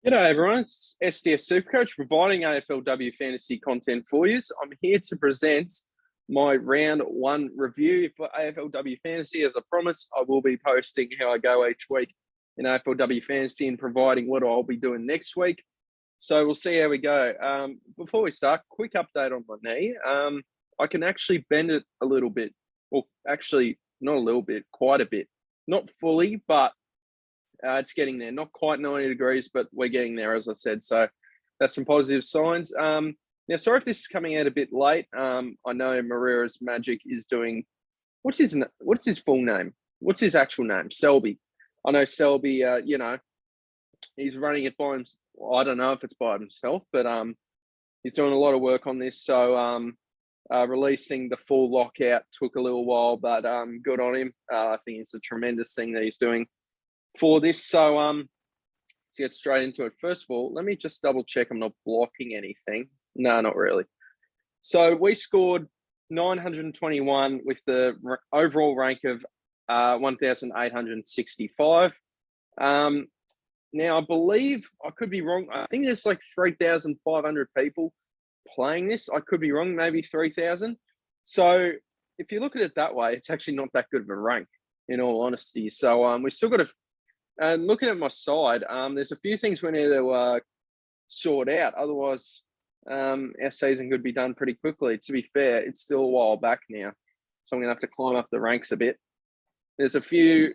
G'day everyone, it's SDS SuperCoach providing AFLW fantasy content for you. So I'm here to present my round one review for AFLW fantasy. As I promised, I will be posting how I go each week in AFLW fantasy and providing what I'll be doing next week. So we'll see how we go. Before we start, quick update on my knee. I can actually bend it a little bit, or actually not a little bit, quite a bit. Not fully, but it's getting there. Not quite 90 degrees, but we're getting there, as I said. So that's some positive signs. Now, sorry if this is coming out a bit late. I know Marrera's Magic is doing – what's his full name? What's his actual name? Selby. I know Selby, he's running it by himself. I don't know if it's by himself, but he's doing a lot of work on this. So releasing the full lockout took a little while, but good on him. I think it's a tremendous thing that he's doing for this. So let's get straight into it. First of all, let me just double check I'm not blocking anything. No, not really. So we scored 921 with the overall rank of 1,865. Now, I believe, I could be wrong, I think there's like 3,500 people playing this. I could be wrong, maybe 3,000. So if you look at it that way, it's actually not that good of a rank, in all honesty. So we still got to, and looking at my side, there's a few things we need to sort out. Otherwise, our season could be done pretty quickly. To be fair, it's still a while back now. So I'm going to have to climb up the ranks a bit. There's a few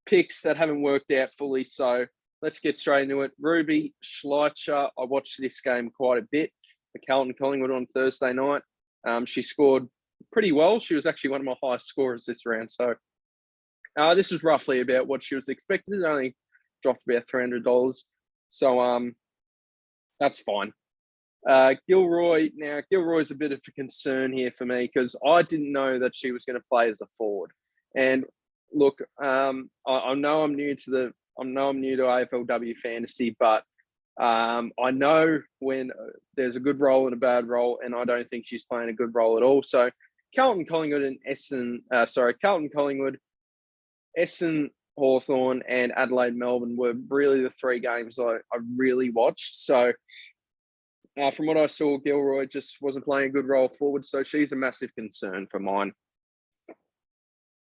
picks that haven't worked out fully. So let's get straight into it. Ruby Schleicher, I watched this game quite a bit. The Carlton Collingwood on Thursday night. She scored pretty well. She was actually one of my highest scorers this round. So this is roughly about what she was expected. It only dropped about $300. So that's fine. Gilroy. Now, Gilroy's a bit of a concern here for me because I didn't know that she was going to play as a forward. And look, I know I'm new to AFLW fantasy, but I know when there's a good role and a bad role, and I don't think she's playing a good role at all. So Carlton Collingwood, Essendon, Hawthorn, and Adelaide Melbourne were really the three games I really watched. So from what I saw, Gilroy just wasn't playing a good role forward, so she's a massive concern for mine.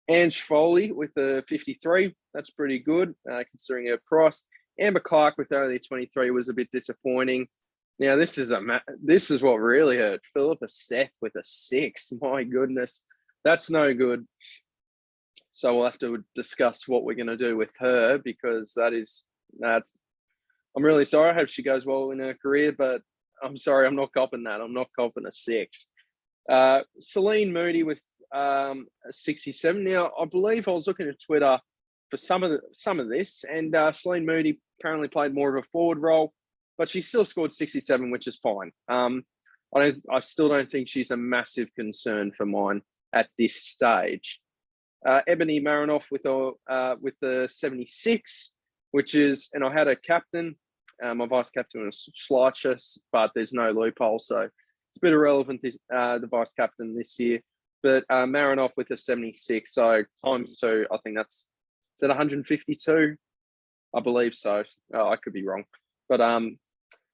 Ange Foley with the 53, that's pretty good considering her price. Amber Clark with only 23 was a bit disappointing. Now, this is what really hurt. Philippa Seth with a 6. My goodness, that's no good. So we'll have to discuss what we're going to do with her because I'm really sorry. I hope she goes well in her career, but I'm sorry, I'm not copping that. I'm not copping a 6. Celine Moody with 67. Now, I believe I was looking at Twitter for some of this, and Celine Moody apparently played more of a forward role, but she still scored 67, which is fine. I still don't think she's a massive concern for mine at this stage. Ebony Marinoff with the 76, which is, and I had a captain. My vice captain was Schleicher, but there's no loophole, so it's a bit irrelevant, the vice captain this year. But Marinoff with a 76, so times 2, I think is that 152? I believe so. I could be wrong. But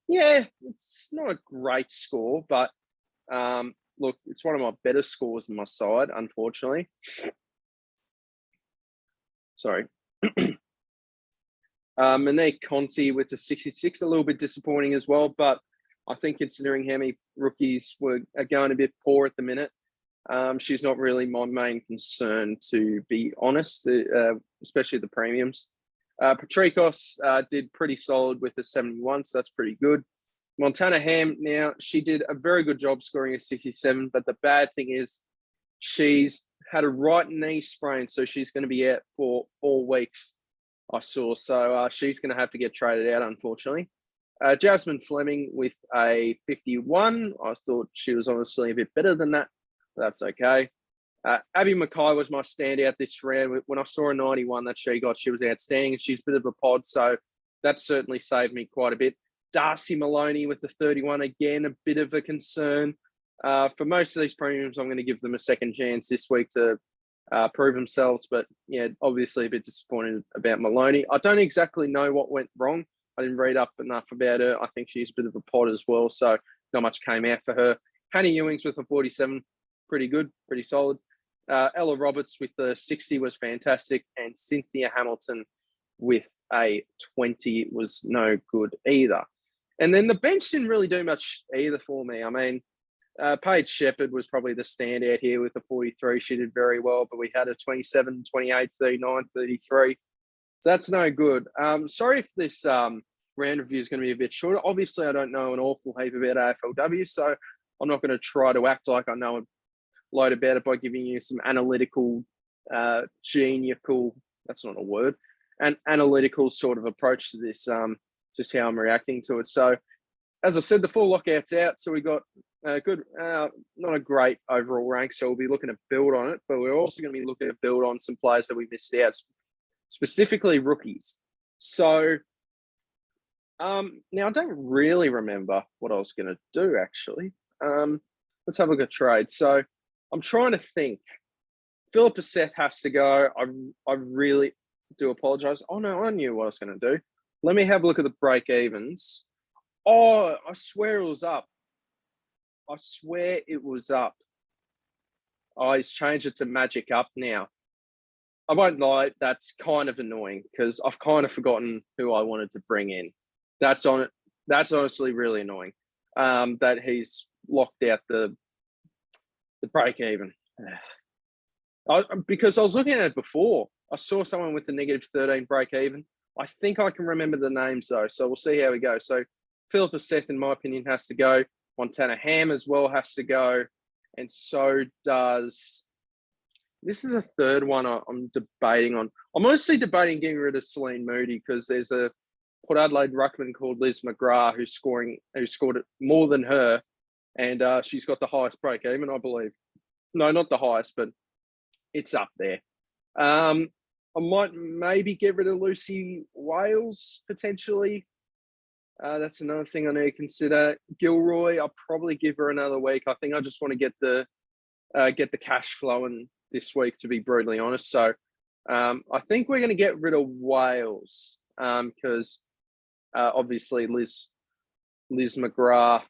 yeah, it's not a great score, but look, it's one of my better scores in my side, unfortunately. Sorry. Monique Conti with the 66, a little bit disappointing as well, but I think considering how many rookies are going a bit poor at the minute, she's not really my main concern, to be honest, especially the premiums. Patrikos did pretty solid with the 71, so that's pretty good. Montana Ham, now, she did a very good job scoring a 67, but the bad thing is she's had a right knee sprain, so she's going to be out for 4 weeks, I saw. So she's going to have to get traded out, unfortunately. Jasmine Fleming with a 51. I thought she was honestly a bit better than that. That's okay. Abby Mackay was my standout this round. When I saw a 91 that she got, she was outstanding, and she's a bit of a pod, so that certainly saved me quite a bit. Darcy Maloney with the 31, again, a bit of a concern. For most of these premiums, I'm going to give them a second chance this week to prove themselves, but yeah, obviously a bit disappointed about Maloney. I don't exactly know what went wrong. I didn't read up enough about her. I think she's a bit of a pod as well, so not much came out for her. Hannah Ewings with a 47, pretty good, pretty solid. Ella Roberts with the 60 was fantastic, and Cynthia Hamilton with a 20 was no good either. And then the bench didn't really do much either for me. I mean, Paige Shepherd was probably the standout here with a 43. She did very well, but we had a 27, 28, 39, 33. So that's no good. Sorry if this round review is going to be a bit shorter. Obviously, I don't know an awful heap about AFLW, so I'm not going to try to act like I know a load about it by giving you some analytical, genial, that's not a word, an analytical sort of approach to this, just how I'm reacting to it. So, as I said, the 4 lockouts out, so we got a good, not a great overall rank, so we'll be looking to build on it, but we're also going to be looking to build on some players that we missed out, specifically rookies. So, now I don't really remember what I was going to do, actually. Let's have a look at trade. So, I'm trying to think. Philippa Seth has to go. I really do apologise. Oh, no, I knew what I was going to do. Let me have a look at the break-evens. Oh, I swear it was up. I swear it was up. Oh, he's changed it to Magic Up now. I won't lie, that's kind of annoying because I've kind of forgotten who I wanted to bring in. That's honestly really annoying. That he's locked out the break even. Because I was looking at it before. I saw someone with a -13 break even. I think I can remember the names though, so we'll see how we go. So Philippa Seth, in my opinion, has to go. Montana Ham as well has to go. And so does... This is the third one I'm debating on. I'm mostly debating getting rid of Celine Moody because there's a Port Adelaide ruckman called Liz McGrath who scored it more than her, and she's got the highest break even, I believe. No, not the highest, but it's up there. I might maybe get rid of Lucy Wales potentially. That's another thing I need to consider. Gilroy, I'll probably give her another week. I think I just want to get the cash flowing this week, to be brutally honest. So I think we're going to get rid of Wales because obviously Liz McGrath,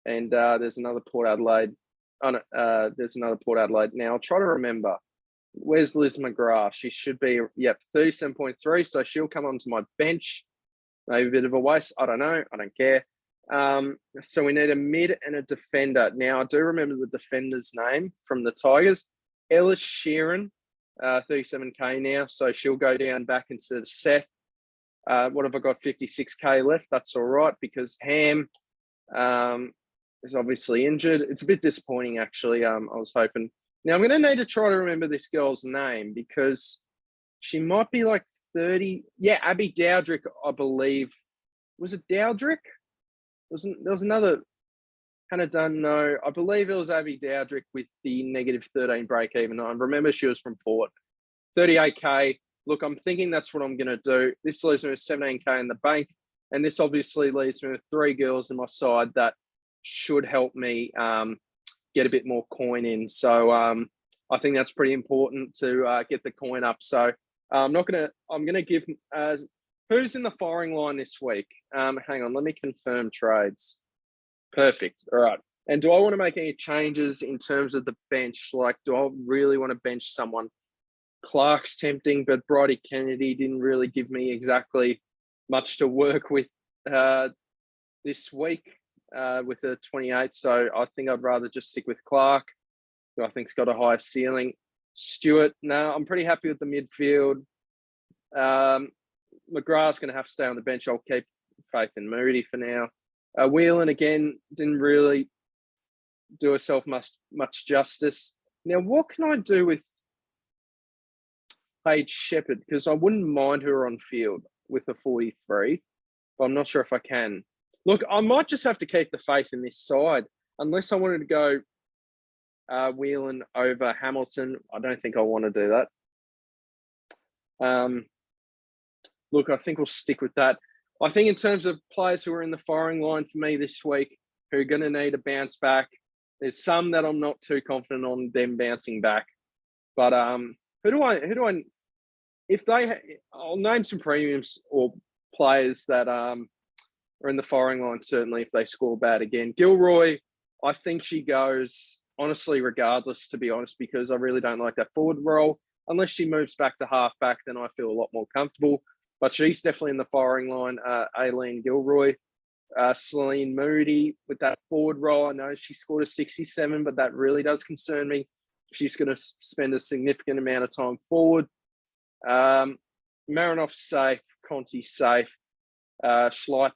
and there's another Port Adelaide. There's another Port Adelaide. Now I'll try to remember. Where's Liz McGrath? She should be 37.3. So she'll come onto my bench. Maybe a bit of a waste. I don't know. I don't care. So we need a mid and a defender. Now I do remember the defender's name from the Tigers. Ellis Sheeran, 37k now, so she'll go down back instead of Seth. What have I got? 56k left. That's all right because Ham is obviously injured. It's a bit disappointing, actually. I was hoping. Now I'm going to need to try to remember this girl's name because she might be like 30. Yeah, Abby Dowdrick, I believe. Was it Dowdrick? There was another. Hannah Dunn, no. I believe it was Abby Dowdrick with the -13 break even. I remember she was from Port. 38k. Look, I'm thinking that's what I'm going to do. This leaves me with 17k in the bank. And this obviously leaves me with 3 girls in my side that should help me get a bit more coin in. So I think that's pretty important to get the coin up. So I'm going to give, who's in the firing line this week? Hang on, let me confirm trades. Perfect. All right. And do I want to make any changes in terms of the bench? Like, do I really want to bench someone? Clark's tempting, but Bridie Kennedy didn't really give me exactly much to work with this week with a 28. So I think I'd rather just stick with Clark, who I think's got a higher ceiling. Stewart, no, I'm pretty happy with the midfield. McGrath's going to have to stay on the bench. I'll keep faith in Moody for now. Whelan, again, didn't really do herself much justice. Now, what can I do with Paige Shepherd? Because I wouldn't mind her on field with a 43, but I'm not sure if I can. Look, I might just have to keep the faith in this side, unless I wanted to go Whelan over Hamilton. I don't think I want to do that. Look, I think we'll stick with that. I think in terms of players who are in the firing line for me this week, who are going to need a bounce back, there's some that I'm not too confident on them bouncing back. But I'll name some premiums or players that are in the firing line, certainly, if they score bad again. Gilroy, I think she goes, honestly, regardless, to be honest, because I really don't like that forward role. Unless she moves back to halfback, then I feel a lot more comfortable. But she's definitely in the firing line, Aileen Gilroy. Celine Moody with that forward role. I know she scored a 67, but that really does concern me. She's going to spend a significant amount of time forward. Marinoff's safe. Conti's safe. Schleicher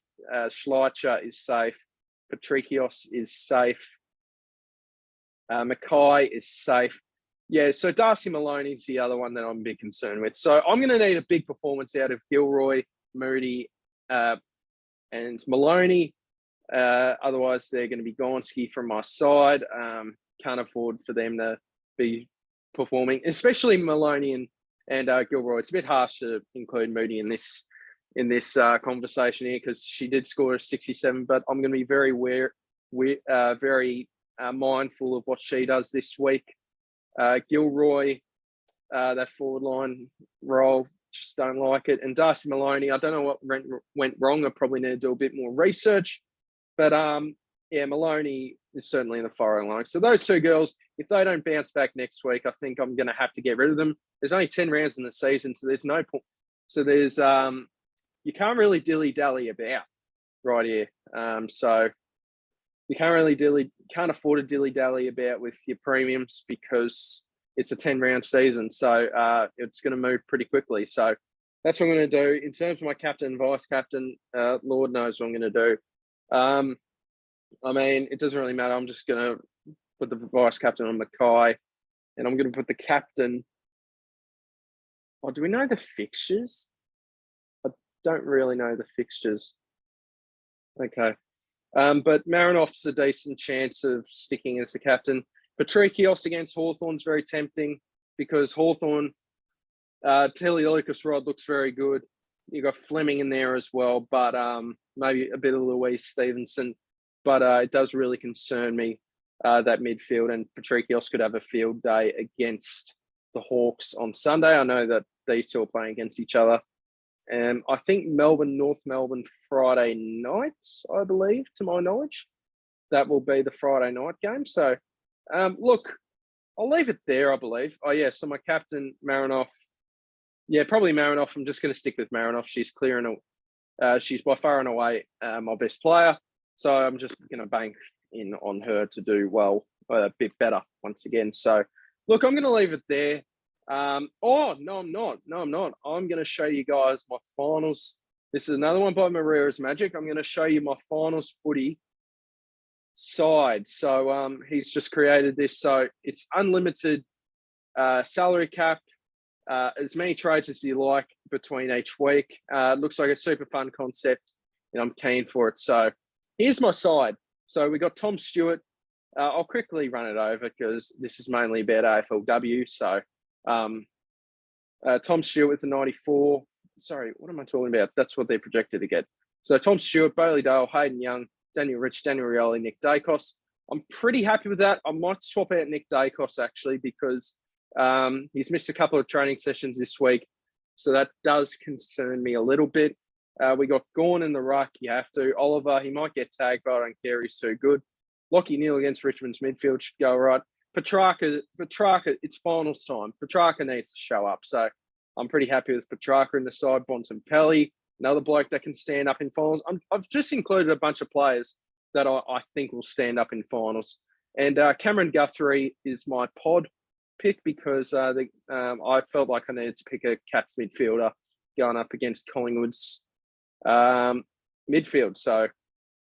is safe. Patrikios is safe. Mackay is safe. Yeah, so Darcy Maloney is the other one that I'm a bit concerned with. So I'm going to need a big performance out of Gilroy, Moody, and Maloney. Otherwise, they're going to be Gonski from my side. Can't afford for them to be performing, especially Maloney and Gilroy. It's a bit harsh to include Moody in this conversation here because she did score a 67, but I'm going to be very mindful of what she does this week. Gilroy, that forward line role, just don't like it. And Darcy Maloney, I don't know what went wrong. I probably need to do a bit more research. But yeah, Maloney is certainly in the firing line. So those two girls, if they don't bounce back next week, I think I'm going to have to get rid of them. There's only 10 rounds in the season, so there's no point. So there's you can't really dilly-dally about right here. So you can't afford to dilly-dally about with your premiums because it's a 10-round season. So it's going to move pretty quickly. So that's what I'm going to do. In terms of my captain and vice-captain, Lord knows what I'm going to do. I mean, it doesn't really matter. I'm just going to put the vice-captain on Mackay, and I'm going to put the captain. Oh, do we know the fixtures? I don't really know the fixtures. Okay. But Marinoff's a decent chance of sticking as the captain. Patrikios against Hawthorn's very tempting because Hawthorn, Tilly Lucas-Rod looks very good. You got Fleming in there as well, but maybe a bit of Louise Stevenson. But it does really concern me, that midfield, and Patrikios could have a field day against the Hawks on Sunday. I know that these two are playing against each other. I think North Melbourne Friday night, I believe, to my knowledge. That will be the Friday night game. So, look, I'll leave it there, I believe. Oh, yeah, so my captain, Marinoff. Yeah, probably Marinoff. I'm just going to stick with Marinoff. She's she's by far and away my best player. So I'm just going to bank in on her to do well, a bit better once again. So, look, I'm going to leave it there. Oh, no, I'm not. No, I'm not. I'm going to show you guys my finals. This is another one by Maria's Magic. I'm going to show you my finals footy side. So he's just created this. So it's unlimited salary cap, as many trades as you like between each week. Looks like a super fun concept, and I'm keen for it. So here's my side. So we got Tom Stewart. I'll quickly run it over because this is mainly about AFLW. So Tom Stewart with the 94. Sorry, what am I talking about? That's what they're projected to get. So Tom Stewart, Bailey Dale, Hayden Young, Daniel Rich, Daniel Rioli, Nick Dacos. I'm pretty happy with that. I might swap out Nick Dacos actually because he's missed a couple of training sessions this week. So that does concern me a little bit. We got Gawn in the ruck. You have to. Oliver, he might get tagged, but I don't care. He's too good. Lockie Neal against Richmond's midfield should go right. Petrarca, it's finals time. Petrarca needs to show up. So I'm pretty happy with Petrarca in the side. Bontempelli, another bloke that can stand up in finals. I've just included a bunch of players that I think will stand up in finals. And Cameron Guthrie is my pod pick because I felt like I needed to pick a Cats midfielder going up against Collingwood's midfield. So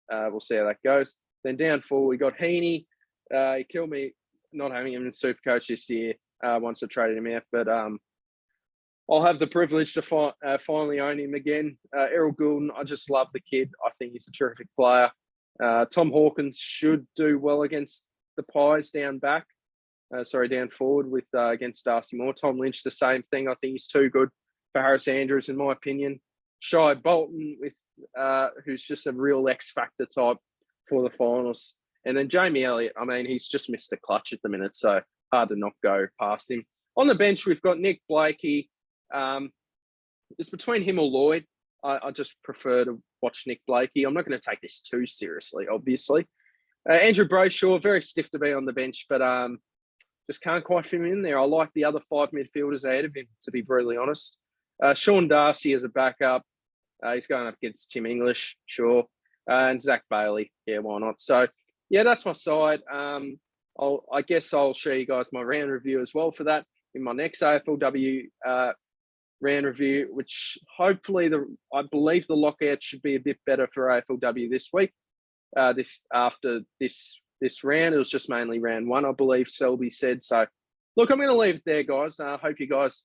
we'll see how that goes. Then down forward, we got Heaney. He killed me not having him in SuperCoach this year once I traded him out. But I'll have the privilege to finally own him again. Errol Goulden, I just love the kid. I think he's a terrific player. Tom Hawkins should do well against the Pies down forward with against Darcy Moore. Tom Lynch, the same thing. I think he's too good for Harris Andrews, in my opinion. Shai Bolton, who's just a real X-factor type for the finals. And then Jamie Elliott, I mean, he's just missed the clutch at the minute, so hard to not go past him. On the bench, we've got Nick Blakey. It's between him or Lloyd. I just prefer to watch Nick Blakey. I'm not going to take this too seriously, obviously. Andrew Brayshaw, very stiff to be on the bench, but just can't quite fit him in there. I like the other 5 midfielders ahead of him, to be brutally honest. Sean Darcy as a backup. He's going up against Tim English, sure. And Zach Bailey. Yeah, why not? So, yeah, that's my side. I guess I'll show you guys my round review as well for that in my next AFLW round review, which hopefully I believe the lockout should be a bit better for AFLW this week. After this round, it was just mainly round 1, I believe Selby said. So, look, I'm going to leave it there, guys. I hope you guys,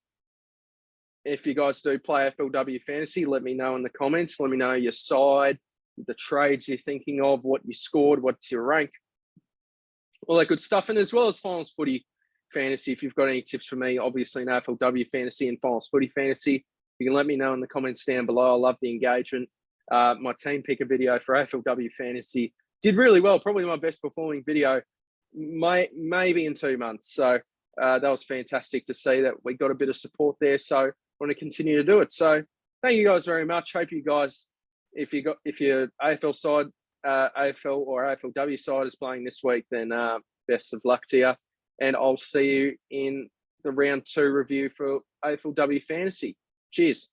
if you guys do play AFLW fantasy, let me know in the comments. Let me know your side, the trades you're thinking of, what you scored, what's your rank, all that good stuff. And as well as finals footy fantasy, if you've got any tips for me, obviously in AFLW fantasy and finals footy fantasy, you can let me know in the comments down below. I love the engagement. My team pick a video for AFLW fantasy did really well, probably my best performing video maybe in 2 months. So that was fantastic to see that we got a bit of support there. So I want to continue to do it. So thank you guys very much. Hope you guys, if your AFL side, AFL or AFLW side is playing this week, then best of luck to you. And I'll see you in the round 2 review for AFLW fantasy. Cheers.